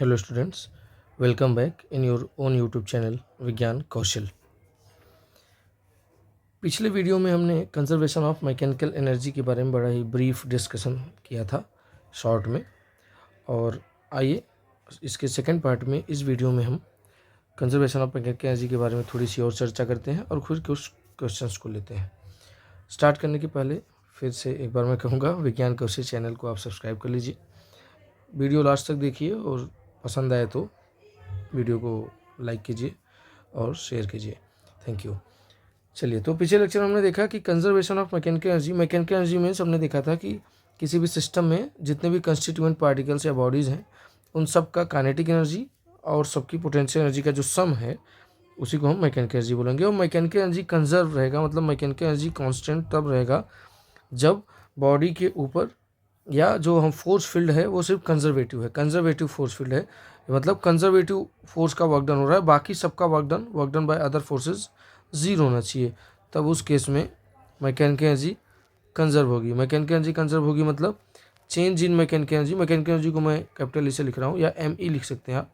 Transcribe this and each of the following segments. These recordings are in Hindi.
Hello students, welcome back in your own YouTube channel विज्ञान कौशल। पिछले वीडियो में हमने कंजर्वेशन ऑफ मैकेनिकल एनर्जी के बारे में बड़ा ही ब्रीफ डिस्कशन किया था शॉर्ट में। और आइए इसके सेकंड पार्ट में इस वीडियो में हम कंजर्वेशन ऑफ मैकेनिकल एनर्जी के बारे में थोड़ी सी और चर्चा करते हैं और फिर कुछ क्वेश्चंस को लेते हैं। स्टार्ट करने के पहले फिर से एक बार मैं कहूँगा, विज्ञान कौशल चैनल को आप सब्सक्राइब कर लीजिए, वीडियो लास्ट तक देखिए और पसंद आए तो वीडियो को लाइक कीजिए और शेयर कीजिए। Thank you. चलिए, तो पिछले लेक्चर में हमने देखा कि conservation of mechanical energy means हमने देखा था कि किसी भी सिस्टम में जितने भी कंस्टिट्यूएंट पार्टिकल्स या बॉडीज़ हैं उन सब का काइनेटिक एनर्जी और सबकी पोटेंशियल एनर्जी का जो सम है उसी को हम मैकेनिकल एनर्जी बोलेंगे। और मैकेनिकल एनर्जी कंजर्व रहेगा, मतलब मैकेनिकल एनर्जी कांस्टेंट तब रहेगा जब बॉडी के ऊपर या जो हम फोर्स फील्ड है वो सिर्फ कंजर्वेटिव है, कंजर्वेटिव फोर्स फील्ड है, मतलब कंजर्वेटिव फोर्स का वर्क डन हो रहा है, बाकी सबका work done by other forces zero होना चाहिए। तब उस केस में मैकेनिकल एनर्जी कंजर्व होगी। मैकेनिकल एनर्जी कंजर्व होगी मतलब चेंज इन मैकेनिकल एनर्जी को मैं कैपिटल ई से लिख रहा हूँ या एम ई लिख सकते हैं आप।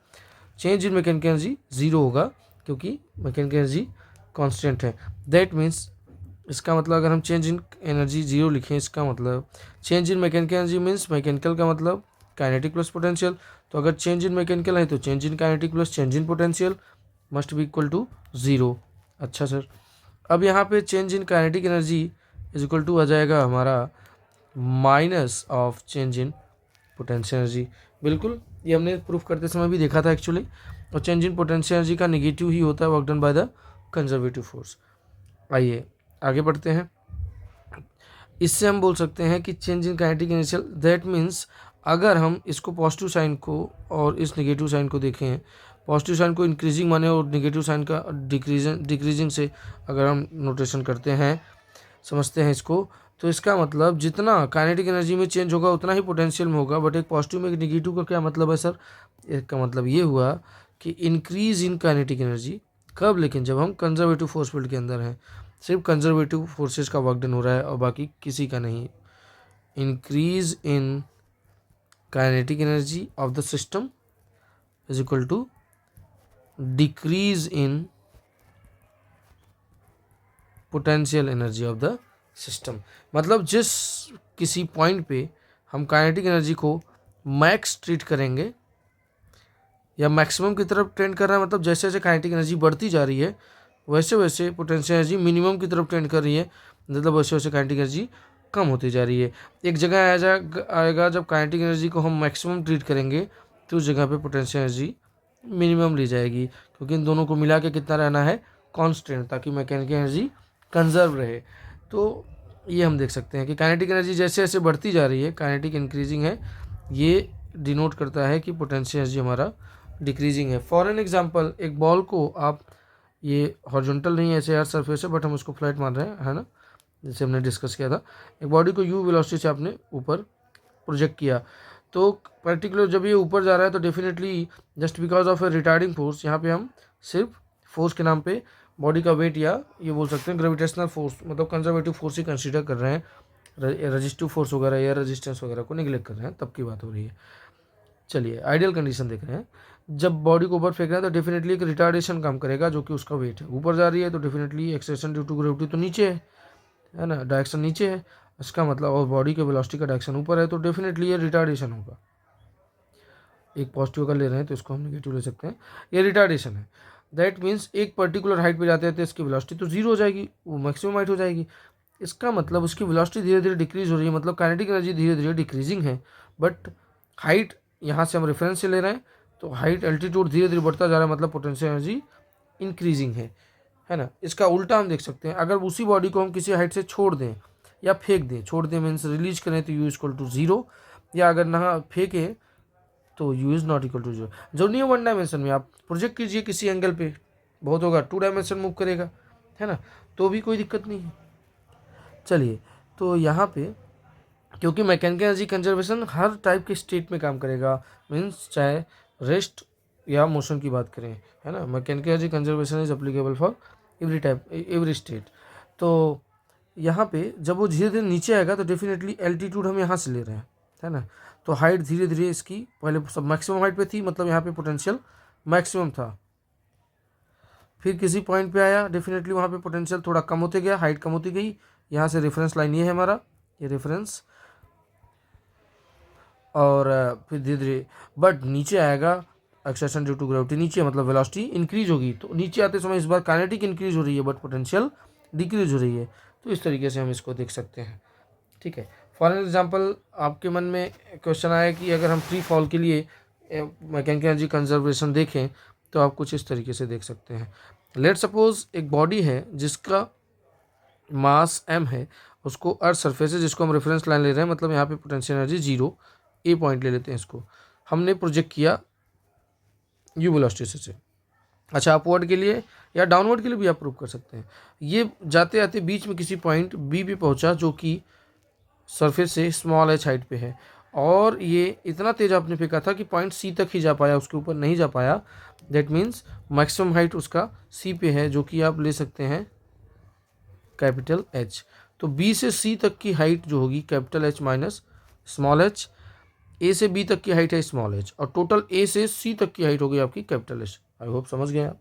Change in mechanical energy zero होगा क्योंकि मैकेनिकल एनर्जी कांस्टेंट है। दैट मीन्स, इसका मतलब अगर हम चेंज इन एनर्जी जीरो लिखें, इसका मतलब change in mechanical energy means mechanical का मतलब काइनेटिक प्लस पोटेंशियल। तो अगर चेंज इन मैकेनिकल है तो change in kinetic plus change in potential must be equal to zero. अच्छा सर, अब यहाँ पे change in kinetic energy is equal to आ जाएगा हमारा minus of change in potential energy. बिल्कुल, ये हमने प्रूफ करते समय भी देखा था एक्चुअली। और चेंज इन पोटेंशियल एनर्जी का निगेटिव ही होता है work done by the conservative force. आइए आगे बढ़ते हैं। इससे हम बोल सकते हैं कि change in kinetic initial, that means अगर हम इसको पॉजिटिव साइन को और इस नेगेटिव साइन को देखें, पॉजिटिव साइन को इंक्रीजिंग माने और नेगेटिव साइन का डिक्रीजिंग से अगर हम नोटेशन करते हैं, समझते हैं इसको, तो इसका मतलब जितना काइनेटिक एनर्जी में चेंज होगा उतना ही पोटेंशियल में होगा। बट एक पॉजिटिव में एक नेगेटिव का क्या मतलब है सर? इसका मतलब ये हुआ कि इंक्रीज इन काइनेटिक एनर्जी कब, लेकिन जब हम कंजर्वेटिव फोर्स फील्ड के अंदर हैं, सिर्फ कंजर्वेटिव फोर्सेस का वर्क डन हो रहा है और बाकी किसी का नहीं। Increase in kinetic energy of the system is equal to decrease in potential energy of the system. मतलब जिस किसी पॉइंट पे हम काइनेटिक एनर्जी को मैक्स ट्रीट करेंगे या मैक्सिमम की तरफ ट्रेंड कर रहा है, मतलब जैसे जैसे काइनेटिक एनर्जी बढ़ती जा रही है वैसे वैसे पोटेंशियल एनर्जी मिनिमम की तरफ ट्रेंड कर रही है, मतलब वैसे वैसे काइनेटिक एनर्जी कम होती जा रही है। एक जगह आएगा जब काइनेटिक एनर्जी को हम मैक्सिमम ट्रीट करेंगे तो उस जगह पे पोटेंशियल एनर्जी मिनिमम ली जाएगी, क्योंकि इन दोनों को मिला के कितना रहना है, कांस्टेंट, ताकि मैकेनिकल एनर्जी कंजर्व रहे। तो ये हम देख सकते हैं कि काइनेटिक एनर्जी जैसे जैसे बढ़ती जा रही है, काइनेटिक इंक्रीजिंग है, ये डिनोट करता है कि पोटेंशियल एनर्जी हमारा डिक्रीजिंग है। फॉर एन एग्जाम्पल, एक बॉल को आप, ये हॉरिजॉन्टल नहीं है ऐसे यार सरफेस है, बट हम उसको फ्लैट मान रहे हैं, है ना, जैसे हमने डिस्कस किया था। एक बॉडी को यू वेलोसिटी से आपने ऊपर प्रोजेक्ट किया, तो पर्टिकुलर जब ये ऊपर जा रहा है तो definitely just because of A retarding force, यहाँ पे हम सिर्फ फोर्स के नाम पे बॉडी का वेट या ये बोल सकते हैं ग्रेविटेशनल फोर्स, मतलब कंजर्वेटिव फोर्स ही कंसिडर कर रहे हैं, रेजिस्टिव फोर्स वगैरह या रेजिस्टेंस वगैरह को निगलेक्ट कर रहे हैं, तब की बात हो रही है। चलिए आइडियल कंडीशन देख रहे हैं। जब बॉडी को ऊपर फेंक रहे हैं तो डेफिनेटली एक रिटार्डेशन काम करेगा, जो कि उसका वेट है। ऊपर जा रही है तो definitely acceleration due to gravity तो नीचे है ना, डायरेक्शन नीचे है, इसका मतलब, और बॉडी के वेलोसिटी का डायरेक्शन ऊपर है, तो डेफिनेटली ये रिटार्डेशन होगा। एक पॉजिटिव अगर ले रहे हैं तो इसको हम नेगेटिव ले सकते हैं, ये रिटार्डेशन है। दैट मीन्स एक पर्टिकुलर हाइट पे जाते हैं तो इसकी वेलोसिटी तो जीरो हो जाएगी, वो मैक्सिमम हाइट हो जाएगी। इसका मतलब उसकी वेलोसिटी धीरे धीरे डिक्रीज हो रही है, मतलब काइनेटिक एनर्जी धीरे धीरे डिक्रीजिंग है, बट हाइट यहाँ से हम रेफरेंस से ले रहे हैं तो हाइट एल्टीट्यूड धीरे धीरे बढ़ता जा रहा है, मतलब पोटेंशियल एनर्जी इंक्रीजिंग है ना। इसका उल्टा हम देख सकते हैं, अगर उसी बॉडी को हम किसी हाइट से छोड़ दें या फेंक दें, छोड़ दें मीन्स रिलीज करें तो यू इक्वल टू जीरो, या अगर ना फेंकें तो u is not equal to zero. जो नहीं है वन डायमेंशन में, आप प्रोजेक्ट कीजिए किसी एंगल पे, बहुत होगा टू डायमेंशन मूव करेगा, है ना, तो भी कोई दिक्कत नहीं है। चलिए, तो यहाँ पे क्योंकि मैकेनिकल एनर्जी कंजर्वेशन हर टाइप के स्टेट में काम करेगा, मीन्स चाहे रेस्ट या मोशन की बात करें, है ना, mechanical energy conservation is applicable for every state. तो यहाँ पे जब वो धीरे धीरे नीचे आएगा तो डेफिनेटली एल्टीट्यूड हम यहाँ से ले रहे हैं, है ना। तो हाइट धीरे धीरे इसकी पहले सब मैक्सिमम हाइट पे थी, मतलब यहाँ पे पोटेंशियल मैक्सिमम था, फिर किसी पॉइंट पे आया, डेफिनेटली वहाँ पे पोटेंशियल थोड़ा कम होते गया, हाइट कम होती गई। यहाँ से रेफरेंस लाइन ये है हमारा, ये रेफरेंस, और फिर धीरे धीरे बट नीचे आएगा एक्सेलरेशन ड्यू टू ग्रेविटी, नीचे मतलब वेलोसिटी इंक्रीज होगी। तो नीचे आते समय इस बार काइनेटिक इंक्रीज हो रही है बट पोटेंशियल डिक्रीज हो रही है। तो इस तरीके से हम इसको देख सकते हैं, ठीक है। फॉर एग्जांपल आपके मन में क्वेश्चन आया कि अगर हम फ्री फॉल के लिए मैकेनिकल एनर्जी कंजर्वेशन देखें तो आप कुछ इस तरीके से देख सकते हैं। लेट सपोज एक बॉडी है जिसका मास m है, उसको अर्थ सरफेस है जिसको हम रेफरेंस लाइन ले रहे हैं, मतलब यहाँ पे पोटेंशियल एनर्जी 0, ए पॉइंट ले लेते हैं इसको, हमने प्रोजेक्ट किया यू वेलोसिटी से। अच्छा, अपवर्ड के लिए या डाउनवर्ड के लिए भी आप प्रूव कर सकते हैं। ये जाते जाते बीच में किसी पॉइंट बी पे पहुंचा जो कि सरफेस से स्मॉल एच हाइट पे है, और ये इतना तेज आपने फेंका था कि पॉइंट सी तक ही जा पाया, उसके ऊपर नहीं जा पाया। दैट मीन्स मैक्सिमम हाइट उसका सी पे है, जो कि आप ले सकते हैं कैपिटल एच। तो बी से सी तक की हाइट जो होगी capital H minus small H, A से बी तक की हाइट है स्मॉल एच, और टोटल ए से सी तक की हाइट होगी आपकी कैपिटल एच। आई होप समझ गए आप।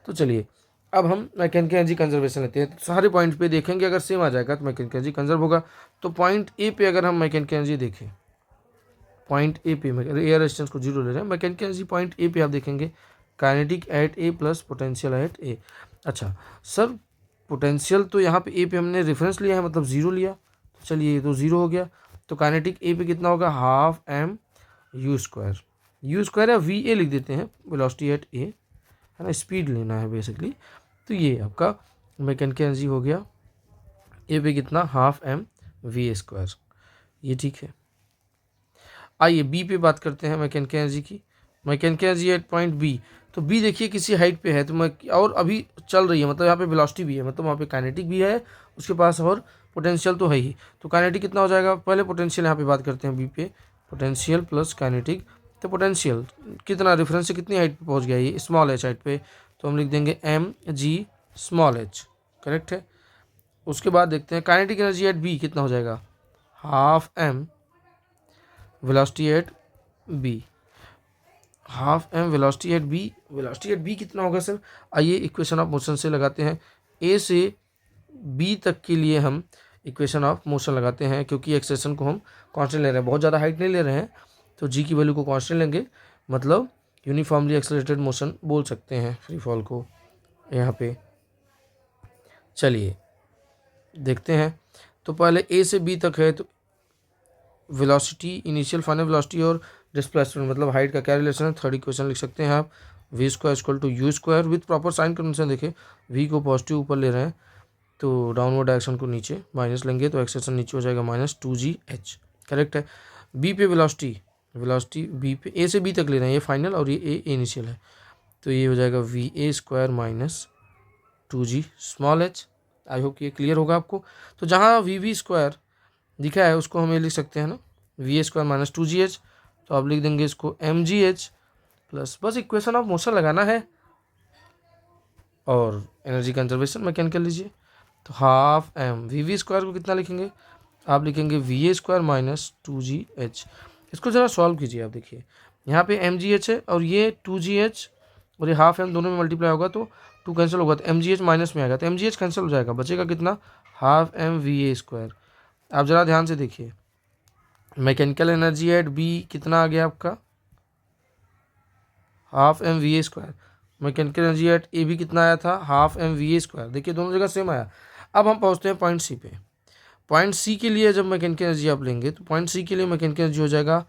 तो चलिए अब हम मैकेनिकल एनर्जी कंजर्वेशन लेते हैं। तो सारे पॉइंट पे देखेंगे, अगर सेम आ जाएगा तो मैकेनिकल एनर्जी कंजर्व होगा। तो पॉइंट ए पे अगर हम मैकेनिकल एनर्जी देखें, पॉइंट ए पे एयर रेजिस्टेंस को 0 ले रहे हैं, मैकेनिकल एनर्जी पॉइंट ए पे आप देखेंगे kinetic at A plus potential at A. अच्छा सर, पोटेंशियल तो यहाँ पे ए पे हमने रेफरेंस लिया है, मतलब 0 लिया, तो चलिए ये तो 0 हो गया। तो काइनेटिक ए पे कितना होगा, half m u square, u square या वी ए लिख देते हैं, वेलोसिटी एट ए, है ना, स्पीड लेना है बेसिकली। तो ये आपका मैकेनिकल एनर्जी हो गया ए पे कितना, half M we A square, ये ठीक है। आइए बी पे बात करते हैं मैकेनिकल एनर्जी की। Mechanical energy at point B, तो बी देखिए किसी हाइट पे है, तो मैं और अभी चल रही है, मतलब यहाँ पे वेलोसिटी भी है, मतलब वहाँ पे काइनेटिक भी है उसके पास, और पोटेंशियल तो है ही। तो काइनेटिक कितना हो जाएगा, पहले पोटेंशियल यहाँ पे बात करते हैं बी पे, पोटेंशियल प्लस काइनेटिक। तो पोटेंशियल कितना, रेफरेंस से कितनी हाइट पे पहुँच गया, ये स्मॉल एच हाइट पे, तो हम लिख देंगे m g small h, correct है। उसके बाद देखते हैं काइनेटिक एनर्जी एट बी कितना हो जाएगा, half m velocity at B, half m velocity at B, velocity at B कितना होगा सर। आइए इक्वेशन ऑफ मोशन से लगाते हैं, ए से बी तक के लिए हम इक्वेशन ऑफ मोशन लगाते हैं, क्योंकि एक्सेलेरेशन को हम कांस्टेंट ले रहे हैं, बहुत ज़्यादा हाइट नहीं ले रहे हैं, तो जी की वैल्यू को कांस्टेंट लेंगे, मतलब यूनिफॉर्मली एक्सेलरेटेड मोशन बोल सकते हैं फ्री फॉल को यहाँ पे। चलिए देखते हैं, तो पहले ए से बी तक है, तो वेलोसिटी इनिशियल फाइनल वेलोसिटी और डिस्प्लेसमेंट मतलब हाइट का क्या रिलेशन है, थर्ड इक्वेशन लिख सकते हैं आप, v square equal to u square with proper sign convention. देखिए वी को पॉजिटिव ऊपर ले रहे हैं, तो डाउनवर्ड डायरेक्शन को नीचे माइनस लेंगे, तो एक्सेलेरेशन नीचे हो जाएगा माइनस 2gh, करेक्ट है। बी पे वेलोसिटी, वेलोसिटी बी पे ए से बी तक ले रहे हैं, ये फाइनल और ये ए इनिशियल है, तो ये हो जाएगा we A square minus 2g small H. I hope ये क्लियर होगा आपको। तो जहाँ वी स्क्वायर दिखा है उसको हम ये लिख सकते हैं ना, we A square minus 2gh, तो आप लिख देंगे इसको mgh प्लस, बस इक्वेशन ऑफ मोशन लगाना है, और एनर्जी कंजर्वेशन मैकेनिकल लीजिए, तो हाफ एम वी स्क्वायर को कितना लिखेंगे, आप लिखेंगे we A square minus 2gh। इसको ज़रा सॉल्व कीजिए, आप देखिए यहाँ पे mgh है और ये 2gh और ये हाफ एम दोनों में मल्टीप्लाई होगा तो 2 कैंसिल होगा, तो mgh माइनस में आएगा, तो mgh कैंसिल हो जाएगा, बचेगा कितना, half M we A square. आप ज़रा ध्यान से देखिए, मैकेनिकल एनर्जी एट बी कितना आ गया आपका, half M we A square. Mechanical energy at A भी कितना आया था, half M we A square. देखिए दोनों जगह सेम आया। अब हम पहुंचते हैं पॉइंट सी पे। पॉइंट सी के लिए जब मैकेनिकल एनर्जी आप लेंगे, तो पॉइंट सी के लिए मैकेनिकल एनर्जी हो जाएगा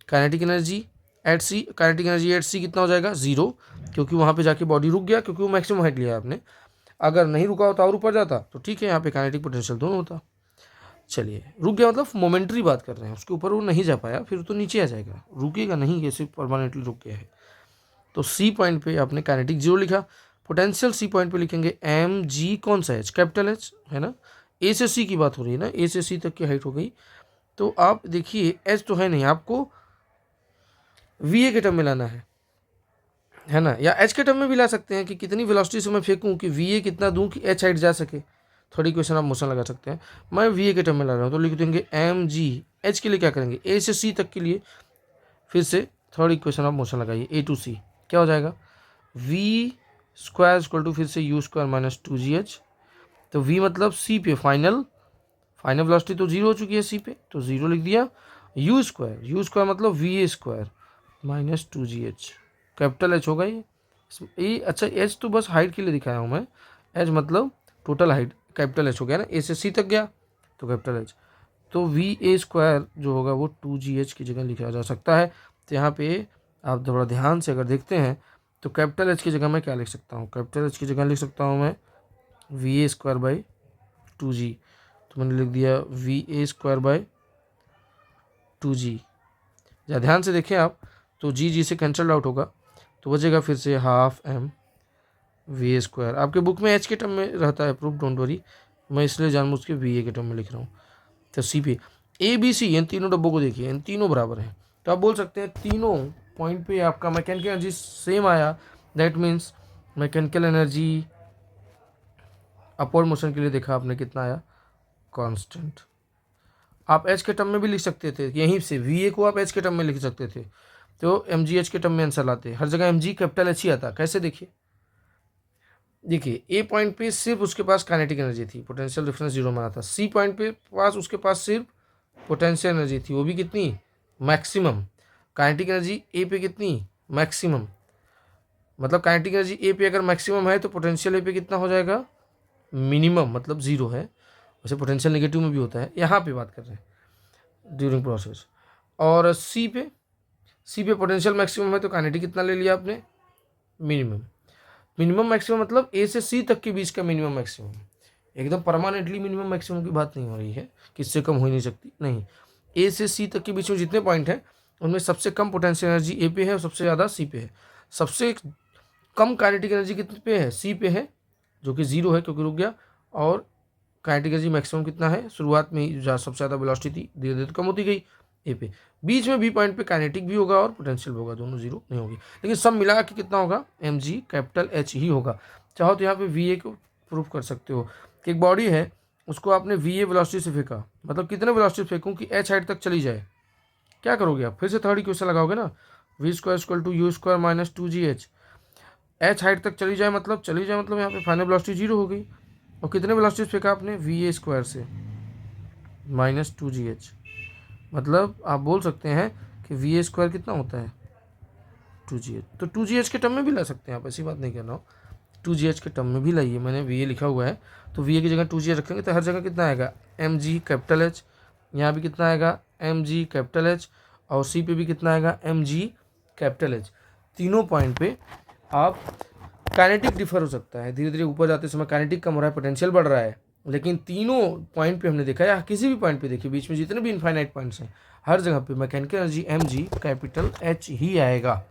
kinetic energy at C, kinetic energy at C कितना हो जाएगा, 0, क्योंकि वहाँ पे जाके बॉडी रुक गया, क्योंकि वो मैक्सिमम हाइट लिया आपने। अगर नहीं रुका होता और ऊपर जाता तो ठीक है, यहाँ पे काइनेटिक पोटेंशियल दोनों होता। चलिए रुक गया मतलब मोमेंट्री बात कर रहे हैं, उसके ऊपर वो नहीं जा पाया, फिर तो नीचे आ जाएगा, रुकेगा नहीं, ऐसे परमानेंटली रुक गया है। तो सी पॉइंट पे आपने काइनेटिक 0 लिखा, पोटेंशियल सी पॉइंट पे लिखेंगे एम जी, कौन सा एच, कैपिटल एच है ना, ए से सी की बात हो रही है ना, ए से सी तक की हाइट हो गई। तो आप देखिए एच तो है नहीं, आपको वी ए के टर्म में लाना है ना, या एच के टर्म में भी ला सकते हैं कि कितनी वेलोसिटी से मैं फेंकूँ कि वी ए कितना दूँ कि एच हाइट जा सके। थर्ड इक्वेशन आप मोशन लगा सकते हैं। मैं वी ए के टर्म में ला रहा हूँ तो लिख देंगे एम जी। एच के लिए क्या करेंगे, ए से सी तक के लिए फिर से थर्ड इक्वेशन आप मोशन लगाइए, ए टू सी क्या हो जाएगा, वी स्क्वायर इक्वल टू फिर से यू स्क्वायर माइनस 2gh। तो वी मतलब सी पे फाइनल वेलोसिटी तो जीरो हो चुकी है सी पे, तो जीरो लिख दिया। यू स्क्वायर मतलब we A square minus 2gh, capital H होगा ये। अच्छा एच तो बस हाइट के लिए दिखाया हूँ मैं, एच मतलब टोटल हाइट, कैपिटल एच हो गया ना, ए से सी तक गया तो कैपिटल एच। तो वी ए स्क्वायर जो होगा वो 2gh की जगह लिखा जा सकता है। तो यहाँ पे आप थोड़ा ध्यान से अगर देखते हैं तो कैपिटल एच की जगह मैं क्या लिख सकता हूँ, कैपिटल एच की जगह लिख सकता हूँ मैं we A square by 2g। तो मैंने लिख दिया we A square by 2g। या ध्यान से देखें आप तो जी से कैंसल आउट होगा तो बचेगा फिर से half M we A square. आपके बुक में एच के टर्म में रहता है प्रूफ, डोंट वरी, मैं इसलिए जानबूझ के वी ए के टर्म में लिख रहा हूँ। तो सी पे ए बी सी इन तीनों डब्बों को देखिए, इन तीनों बराबर हैं तो आप बोल सकते हैं तीनों पॉइंट पे आपका मैकेनिकल एनर्जी सेम आया। That means mechanical energy upward motion के लिए देखा आपने कितना आया, कांस्टेंट। आप एच के टर्म में भी लिख सकते थे, यहीं से वी ए को आप एच के टर्म में लिख सकते थे तो एम जी एच के टर्म में आंसर लाते, हर जगह एम जी कैपिटल एच ही आता। कैसे देखिए ए पॉइंट पे सिर्फ उसके पास काइनेटिक एनर्जी थी, पोटेंशियल डिफरेंस जीरो माना था। सी पॉइंट पे पास उसके पास सिर्फ पोटेंशियल एनर्जी थी, वो भी कितनी, मैक्सिमम। काइनेटिक एनर्जी ए पे कितनी, मैक्सिमम। मतलब काइनेटिक एनर्जी ए पे अगर मैक्सिमम है तो पोटेंशियल ए पे कितना हो जाएगा, मिनिमम, मतलब जीरो है। वैसे पोटेंशियल नेगेटिव में भी होता है, यहाँ पे बात कर रहे हैं ड्यूरिंग प्रोसेस। और सी पे पोटेंशियल मैक्सिमम है तो काइनेटिक कितना ले लिया आपने, मिनिमम मैक्सिमम मतलब ए से सी तक के बीच का मिनिमम मैक्सिमम। एकदम परमानेंटली मिनिमम मैक्सिमम की बात नहीं हो रही है कि इससे कम हो ही नहीं सकती, नहीं। ए से सी तक के बीच में जितने पॉइंट हैं उनमें सबसे कम पोटेंशियल एनर्जी ए पे है और सबसे ज़्यादा सी पे है। सबसे कम काइनेटिक एनर्जी कितने पे है, सी पे है, जो कि जीरो है क्योंकि रुक गया। और काइनेटिक एनर्जी मैक्सिमम कितना है, शुरुआत में ही जहाँ सबसे ज़्यादा वेलोसिटी थी धीरे धीरे कम होती गई ए पे। बीच में बी पॉइंट पे काइनेटिक भी होगा और पोटेंशियल भी होगा, दोनों जीरो नहीं होगी, लेकिन सब मिला के कितना होगा, एम जी कैपिटल एच ही होगा। चाहो तो यहाँ पे वी ए को प्रूफ कर सकते हो कि एक बॉडी है उसको आपने वी ए वेलोसिटी से फेंका, मतलब कितने वेलोसिटी फेंकूँ कि एच हाइट तक चली जाए, क्या करोगे आप, फिर से थर्ड इक्वेशन लगाओगे ना, v square equal to u square minus 2gh। H height तक चली जाए मतलब यहाँ पे फाइनल वेलोसिटी जीरो हो गई। और कितने वेलोसिटी फेंका आपने, वी ए स्क्वायर से माइनस 2gh। मतलब आप बोल सकते हैं कि वी ए स्क्वायर कितना होता है, 2gh। तो 2gh के टर्म में भी ला सकते हैं आप, ऐसी बात नहीं कर रहा हूँ, 2gh के टर्म में भी लाइए, मैंने वी ए लिखा हुआ है तो वी ए की जगह 2gh रखेंगे तो हर जगह कितना आएगा, एम जी कैपिटल एच। यहाँ भी कितना आएगा, एम जी कैपिटल एच। और सी पे भी कितना आएगा, एम जी कैपिटल एच। तीनों पॉइंट पे आप काइनेटिक डिफर हो सकता है, धीरे धीरे ऊपर जाते समय काइनेटिक कम हो रहा है, पोटेंशियल बढ़ रहा है, लेकिन तीनों पॉइंट पे हमने देखा, या किसी भी पॉइंट पे देखिए बीच में जितने भी इनफाइनाइट पॉइंट्स हैं हर जगह पे mechanical energy M G capital H ही आएगा।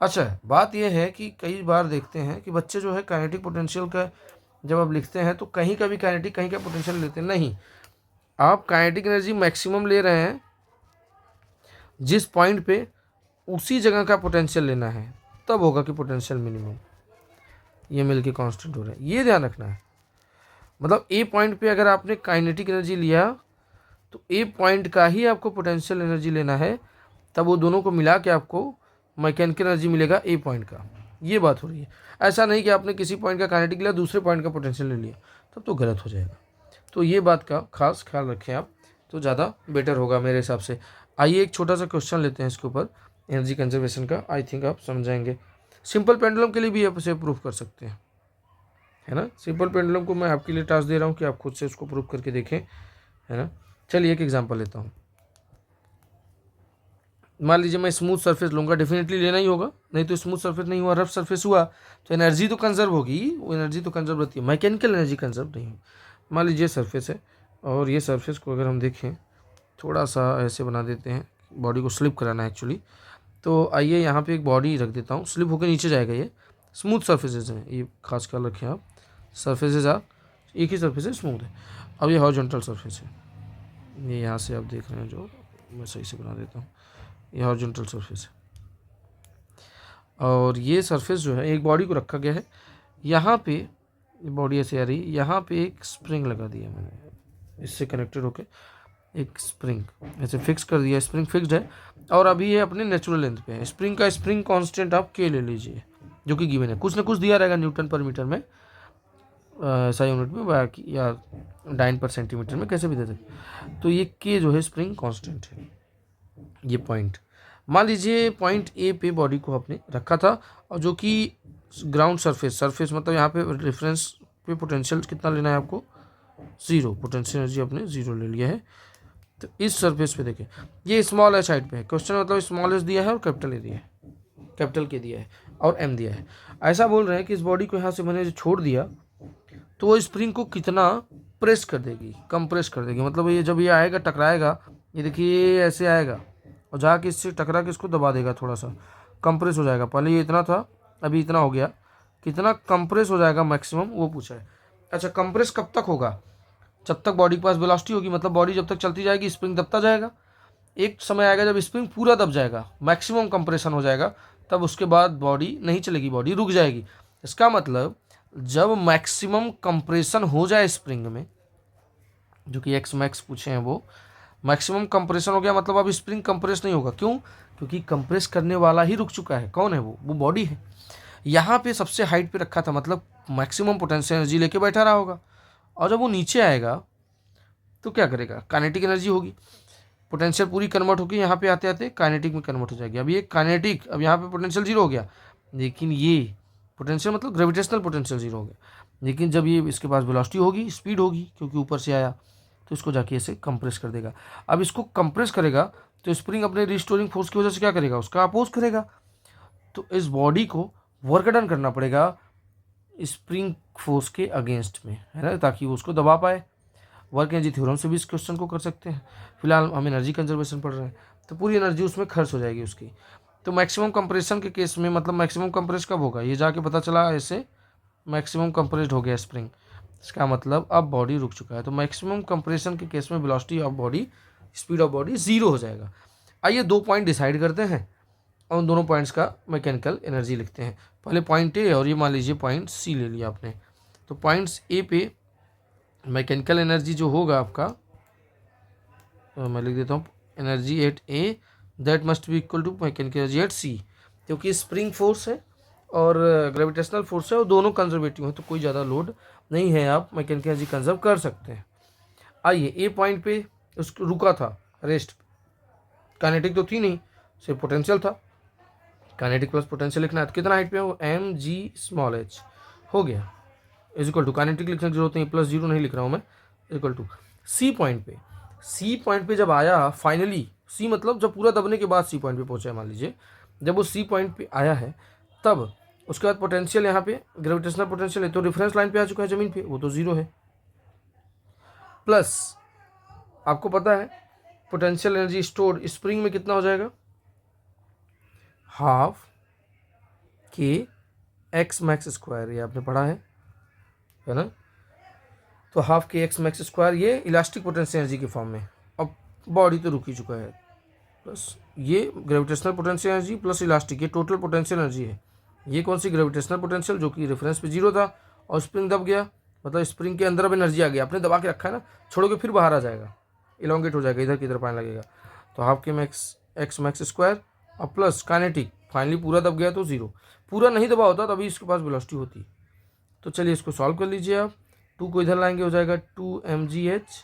अच्छा बात यह है कि कई बार देखते हैं कि बच्चे जो है काइनेटिक पोटेंशियल का जब आप लिखते हैं तो कहीं का भी काइनेटिक कहीं का पोटेंशियल लेते हैं, नहीं, आप काइनेटिक एनर्जी मैक्सिमम ले रहे हैं जिस पॉइंट पे, उसी जगह का पोटेंशियल लेना है, तब होगा कि पोटेंशियल मिनिमम, ये मिलके कांस्टेंट हो रहा है, ये ध्यान रखना है। मतलब ए पॉइंट पे अगर आपने काइनेटिक एनर्जी लिया तो ए पॉइंट का ही आपको पोटेंशियल एनर्जी लेना है, तब वो दोनों को मिला के आपको मैकेनिकल एनर्जी मिलेगा ए पॉइंट का, ये बात हो रही है। ऐसा नहीं कि आपने किसी पॉइंट का काइनेटिक लिया दूसरे पॉइंट का पोटेंशियल ले लिया, तब तो गलत हो जाएगा। तो ये बात का खास ख्याल रखें आप, तो ज़्यादा बेटर होगा मेरे हिसाब से। आइए एक छोटा सा क्वेश्चन लेते हैं इसके ऊपर एनर्जी कंजर्वेशन का, आई थिंक आप समझ जाएंगे। सिंपल पेंडुलम के लिए भी आप इसे प्रूफ कर सकते हैं, है ना। सिंपल पेंडुलम को मैं आपके लिए टास्क दे रहा हूँ कि आप खुद से उसको प्रूफ करके देखें, है ना। चलिए एक एग्जांपल लेता हूँ। मान लीजिए मैं स्मूथ सरफेस लूँगा, डेफिनेटली लेना ही होगा, नहीं तो स्मूथ सरफेस नहीं हुआ, रफ सरफेस हुआ तो एनर्जी तो कंजर्व होगी, वो एनर्जी तो कंजर्व रहती है, मैकेनिकल एनर्जी कंजर्व नहीं होगी। मान लीजिए सरफेस है और ये सरफेस को अगर हम देखें, थोड़ा सा ऐसे बना देते हैं, बॉडी को स्लिप कराना है एक्चुअली। तो आइए यहाँ पे एक बॉडी रख देता हूँ, स्लिप होकर नीचे जाएगा, ये स्मूथ सरफेसेज हैं, ये खास ख्याल रखें आप, सरफेसेज आप एक ही सरफेस है, स्मूथ है। अब ये हॉरिजॉन्टल सरफेस है, ये यहाँ से आप देख रहे हैं, जो मैं सही से बना देता हूँ, ये हॉरिजॉन्टल सरफेस है। और ये सरफेस जो है एक बॉडी को रखा गया है, यहाँ पे बॉडी ऐसे आ रही है, यहाँ पे एक स्प्रिंग लगा दिया मैंने, इससे कनेक्टेड होके एक स्प्रिंग ऐसे फिक्स कर दिया, स्प्रिंग फिक्स्ड है और अभी ये अपने नेचुरल लेंथ पे है। स्प्रिंग का स्प्रिंग कांस्टेंट आप के ले लीजिए जो कि गिवन है, कुछ ना कुछ दिया रहेगा न्यूटन पर मीटर में, ऐसा यूनिट में बाकी या डाइन पर सेंटीमीटर में, कैसे भी दे सकते। तो ये के जो है स्प्रिंग कांस्टेंट है। ये पॉइंट मान लीजिए पॉइंट ए पे बॉडी को आपने रखा था और जो कि ग्राउंड सरफेस मतलब यहाँ पे रेफरेंस पे पोटेंशियल कितना लेना है आपको, ज़ीरो, पोटेंशियल एनर्जी आपने ज़ीरो ले लिया है। तो इस सरफेस पे देखें, ये स्मॉल एच हाइट पे है, क्वेश्चन मतलब स्मॉल एच दिया है और कैपिटल ए दिया है, कैपिटल के दिया है और एम दिया है। ऐसा बोल रहे हैं कि इस बॉडी को यहाँ से मैंने जो छोड़ दिया तो वो स्प्रिंग को कितना प्रेस कर देगी, कंप्रेस कर देगी। मतलब ये जब ये आएगा टकराएगा, ये देखिए ये ऐसे आएगा और जाके इससे टकरा के इसको दबा देगा, थोड़ा सा कंप्रेस हो जाएगा। पहले ये इतना था, अभी इतना हो गया, कितना कंप्रेस हो जाएगा मैक्सिमम वो पूछा है। अच्छा, कंप्रेस कब तक होगा, जब तक बॉडी के पास वेलोसिटी होगी, मतलब बॉडी जब तक चलती जाएगी स्प्रिंग दबता जाएगा। एक समय आएगा जब स्प्रिंग पूरा दब जाएगा, मैक्सिमम कंप्रेशन हो जाएगा, तब उसके बाद बॉडी नहीं चलेगी, बॉडी रुक जाएगी। इसका मतलब जब मैक्सिमम कंप्रेशन हो जाए स्प्रिंग में, जो कि एक्स मैक्स पूछे हैं, वो मैक्सिमम कंप्रेशन हो गया, मतलब अब स्प्रिंग कंप्रेस नहीं होगा। क्यों? क्योंकि कंप्रेस करने वाला ही रुक चुका है। कौन है वो बॉडी है। यहाँ पे सबसे हाइट पे रखा था, मतलब मैक्सिमम पोटेंशियल एनर्जी लेके बैठा रहा होगा, और जब वो नीचे आएगा तो क्या करेगा, काइनेटिक एनर्जी होगी, पोटेंशियल पूरी कन्वर्ट होगी, यहाँ पे आते आते काइनेटिक में कन्वर्ट हो जाएगी। अब ये काइनेटिक, अब यहाँ पे पोटेंशियल जीरो हो गया, लेकिन ये पोटेंशियल मतलब ग्रेविटेशनल पोटेंशियल जीरो हो गया। लेकिन जब ये इसके पास वेलोसिटी होगी, स्पीड होगी, क्योंकि ऊपर से आया, तो इसको जाके ऐसे कंप्रेस कर देगा। अब इसको कंप्रेस करेगा तो स्प्रिंग अपने रिस्टोरिंग फोर्स की वजह से क्या करेगा, उसका अपोज करेगा। तो इस बॉडी को वर्क डन करना पड़ेगा स्प्रिंग फोर्स के अगेंस्ट में, है ना, ताकि वो उसको दबा पाए। वर्क एनर्जी थ्योरम से भी इस क्वेश्चन को कर सकते हैं। फिलहाल हम एनर्जी कंजर्वेशन पढ़ रहे हैं, तो पूरी एनर्जी उसमें खर्च हो जाएगी उसकी। तो मैक्सिमम कंप्रेशन के केस में, मतलब मैक्सिमम कंप्रेस कब होगा, ये जाके पता चला ऐसे मैक्सिमम कंप्रेस्ड हो गया स्प्रिंग, इसका मतलब अब बॉडी रुक चुका है। तो मैक्सिमम कंप्रेशन के केस में velocity of body, speed of body zero हो जाएगा। आइए 2 पॉइंट डिसाइड करते हैं और उन दोनों पॉइंट्स का मैकेनिकल एनर्जी लिखते हैं। पहले पॉइंट ए और ये मान लीजिए पॉइंट सी ले लिया आपने। तो पॉइंट्स ए पे मैकेनिकल एनर्जी जो होगा आपका, मैं लिख देता हूँ, energy at A that must be equal to mechanical energy at C, क्योंकि स्प्रिंग फोर्स है और ग्रेविटेशनल फोर्स है और दोनों कंजर्वेटिव हैं, तो कोई ज़्यादा लोड नहीं है, आप मैकेनिकल एनर्जी कंजर्व कर सकते हैं। आइए ए पॉइंट पे उसको रुका था, रेस्ट, काइनेटिक तो थी नहीं, सिर्फ पोटेंशियल था। काइनेटिक प्लस पोटेंशियल लिखना है तो कितना हाइट पे हो, एम जी स्मॉल एच हो गया, इज इक्वल टू, काइनेटिक लिखने की जरूरत नहीं, प्लस जीरो नहीं लिख रहा हूँ मैं, इक्वल टू सी पॉइंट पे। सी पॉइंट पे जब आया फाइनली, सी मतलब जब पूरा दबने के बाद सी पॉइंट पे पहुंचा है, मान लीजिए जब वो सी पॉइंट पे आया है, तब उसके बाद पोटेंशियल यहाँ पे ग्रेविटेशनल पोटेंशियल है, तो रेफरेंस लाइन पे आ चुका है ज़मीन पे, वो तो जीरो है। प्लस आपको पता है पोटेंशियल एनर्जी स्टोर्ड स्प्रिंग में कितना हो जाएगा, हाफ के एक्स मैक्स स्क्वायर, ये आपने पढ़ा है ना। तो हाफ के एक्स मैक्स स्क्वायर, ये इलास्टिक पोटेंशियल एनर्जी के फॉर्म में। अब बॉडी तो रुक ही चुका है, प्लस ये gravitational potential energy plus elastic, ये टोटल पोटेंशियल एनर्जी है। ये कौन सी, ग्रेविटेशनल पोटेंशियल जो कि रेफरेंस पे जीरो था और स्प्रिंग दब गया, मतलब स्प्रिंग के अंदर अब एनर्जी आ गई, आपने दबा के रखा है ना, छोड़ोगे फिर बाहर आ जाएगा, इलोंगेट हो जाएगा, इधर की तरफ आने लगेगा। तो हाफ के मैक्स एक्स मैक्स स्क्वायर और प्लस काइनेटिक, फाइनली पूरा दब गया तो जीरो, पूरा नहीं दबा होता तभी इसके पास वेलोसिटी होती। तो चलिए इसको सॉल्व कर लीजिए आप, 2 को इधर लाएंगे हो जाएगा 2 mgh,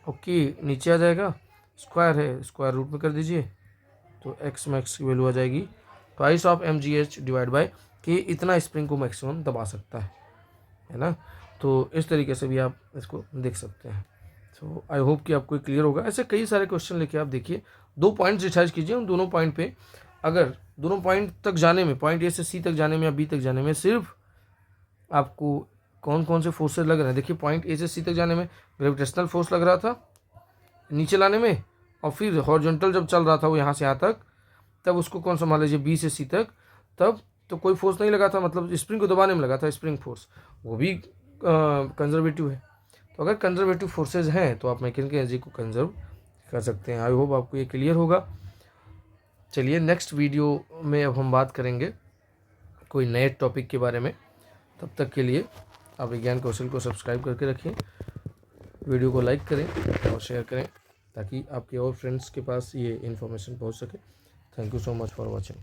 ओके नीचे आ जाएगा, स्क्वायर है स्क्वायर रूट में कर दीजिए, तो एक्स मैक्स की वैल्यू आ जाएगी twice of mgh divide by कि इतना स्प्रिंग को मैक्सिमम दबा सकता है ना। तो इस तरीके से भी आप इसको देख सकते हैं। तो आई होप कि आपको क्लियर होगा। ऐसे कई सारे क्वेश्चन लेके आप देखिए, 2 पॉइंट्स डिसाइड कीजिए, उन दोनों पॉइंट पे अगर दोनों पॉइंट तक जाने में, पॉइंट ए से सी तक जाने में या बी तक जाने में सिर्फ आपको कौन कौन से फोर्सेस लग रहे हैं, देखिए पॉइंट ए से सी तक जाने में ग्रेविटेशनल फोर्स लग रहा था नीचे लाने में, और फिर हॉरिजॉन्टल जब चल रहा था वो यहाँ से यहाँ तक, तब उसको कौन सा मान लीजिए बी से सी तक, तब तो कोई फोर्स नहीं लगा था, मतलब स्प्रिंग को दबाने में लगा था स्प्रिंग फोर्स, वो भी कंजर्वेटिव है। तो अगर कंजर्वेटिव फोर्सेज हैं तो आप मैकेनिकल एनर्जी को कंजर्व कर सकते हैं। आई होप आपको ये क्लियर होगा। चलिए नेक्स्ट वीडियो में अब हम बात करेंगे कोई नए टॉपिक के बारे में, तब तक के लिए आप विज्ञान कौशल को सब्सक्राइब करके रखें, वीडियो को लाइक करें और शेयर करें ताकि आपके और फ्रेंड्स के पास ये इन्फॉर्मेशन पहुंच सके। Thank you so much for watching.